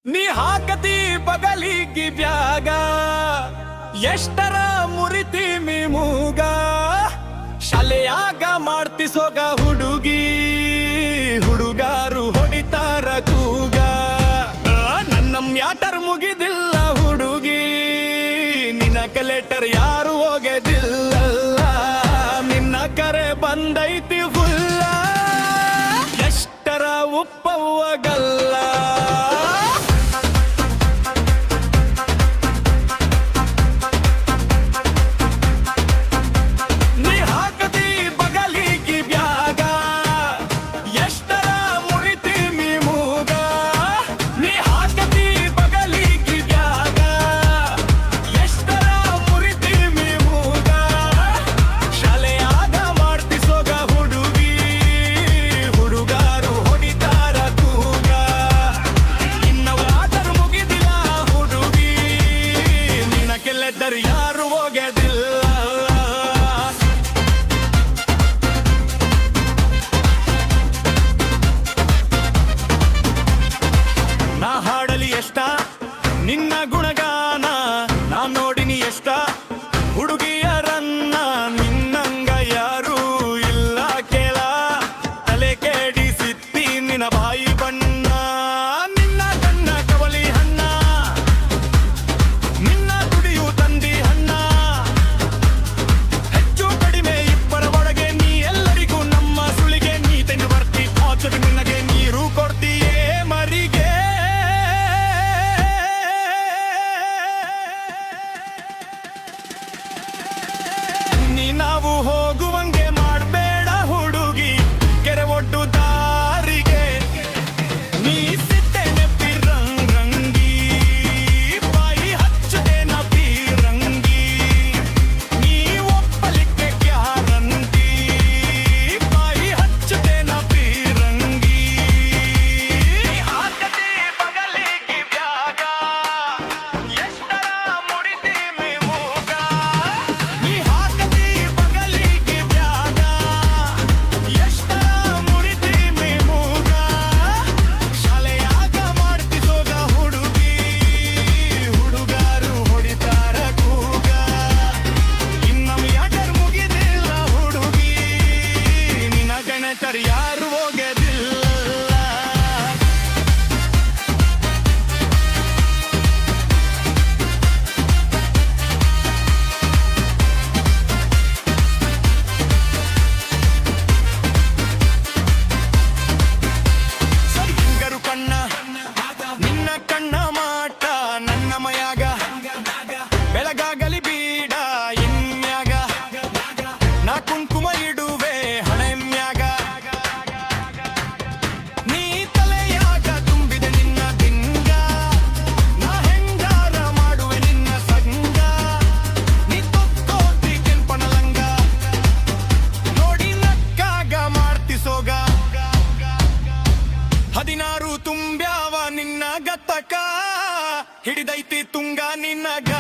ನೀ ಹಾಕತಿ ಬಗಲಿಗಿ ಬ್ಯಾಗ ಎಷ್ಟರ ಮುರಿತಿ ಮೂಗ ಶಾಲೆಯಾಗ ಮಾಡ್ತಿಸೋಗ ಹುಡುಗಿ ಹುಡುಗಾರು ಹೊಡಿತಾರ ಕೂಗ ನನ್ನ ಮ್ಯಾಟರ್ ಮುಗಿದಿಲ್ಲ ಹುಡುಗಿ ನಿನ್ನ ಲೆಟರ್ ಯಾರು ಹೋಗೋದಿಲ್ಲ ನಿನ್ನ ಕರೆ ಬಂದೈತಿ ಫುಲ್ಲ ಎಷ್ಟರ ಉಪ್ಪವ್ವಗಲ್ಲ ಯಾರು ಹೋಗೋದಿಲ್ಲ ನಾ ಹಾಡಲಿ ಎಷ್ಟ ನಿನ್ನ ಗುಣಗಾನ ನಾ ನೋಡಿನಿ ಎಷ್ಟ ಹುಡುಗಿಯರನ್ನ ನಿನ್ನಂಗ ಯಾರು ಇಲ್ಲ ಕೇಳ ತಲೆ ಕೆಡಿಸಿತ್ತಿ ನಿನ್ನ ಬಾಯಿ ಬಣ್ಣ ನಿನ್ನ ಕಣ್ಣ ಕವಲಿ ಹಣ್ಣ ನಿನ್ನ ದುಡಿಯು ತಂದಿ ಹಣ್ಣ ಹೆಚ್ಚು ಕಡಿಮೆ ಇಬ್ಬರ ಒಳಗೆ ನೀ ಎಲ್ಲರಿಗೂ ನಮ್ಮ ಸುಳಿಗೆ ನೀ ತೆನ್ನು ಬರ್ತಿ ಪಾಚರಿ ನಿನಗೆ ನೀರು ಕೊಡ್ತೀಯೇ ಮರಿಗೆ ನೀ ನಾವು ಹೋಗುವಂಗೆ ಮಾಡಬೇಡ ಹುಡುಗಿ ಕೆರೆ ಒಡ್ಡು ದಾರಿಗೆ ನೀ ಸಿಟ್ಟೆನೆ ಪಿರಂಗಿ ಬಾಯಿ ಹಚ್ಚದೇನ ಪಿರಂಗಿ ನೀ ಒಪ್ಪಲಿಕ್ಕೆ ಗ್ಯಾರಂಟಿ ಬಾಯಿ ಹಚ್ಚದೇನ ಪಿರಂಗಿ ಹಾಕತಿ ಬಗಲಿಗೆ ಬ್ಯಾಗ ಎಷ್ಟರ ಮುಡಿತಿ ಮೂಗ ನೀ ಹಾಕತಿ ಬಗಲಿಗೆ ಬ್ಯಾಗ ಎಷ್ಟರ ಮುಡಿತಿ ಮೂಗ ಶಾಲೆಯಾಗ ಮಾಡ್ತಿಸೋಗ ಹುಡುಗಿ ಹುಡುಗಾರು ಹೊಡಿತಾರ ಕೂಗ ಇನ್ನ ಮ್ಯಾಟರ್ ಮುಗಿದಿಲ್ಲ ಹುಡುಗಿ ನಿನ್ನ ಗಣತರ್ ಯಾರು ಹೋಗೋದಿಲ್ಲ ಹಿಂಗರು ಕಣ್ಣ ನಿನ್ನ ಕಣ್ಣ ಮಾಟ ನನ್ನ ಮಯಾಗ ಬೆಳಗಾಗಲಿ ಬೀಡ ಇನ್ಯಾಗ ನಾ ಕುಂಕುಮ ಇಡುವೆ ಹಣೆಮ್ಯಾಗ ನೀ ತಲೆಯಾಗ ತುಂಬಿದೆ ನಿನ್ನ ದಿಂಗ ನಾ ಹೆಂಗಾರ ಮಾಡುವೆ ನಿನ್ನ ಸಂಗ ನೀ ತೊಕ್ಕೋತಿ ಕೆಂಪನಲಂಗ ನೋಡಿ ನಕ್ಕಾಗ ಮಾಡ್ತಿಸೋಗ 16 ತುಂಬ್ಯಾವ ನಿನ್ನ ಗತ್ತಕ ಹಿಡಿದೈತಿ ತುಂಗ ನಿನ್ನಗ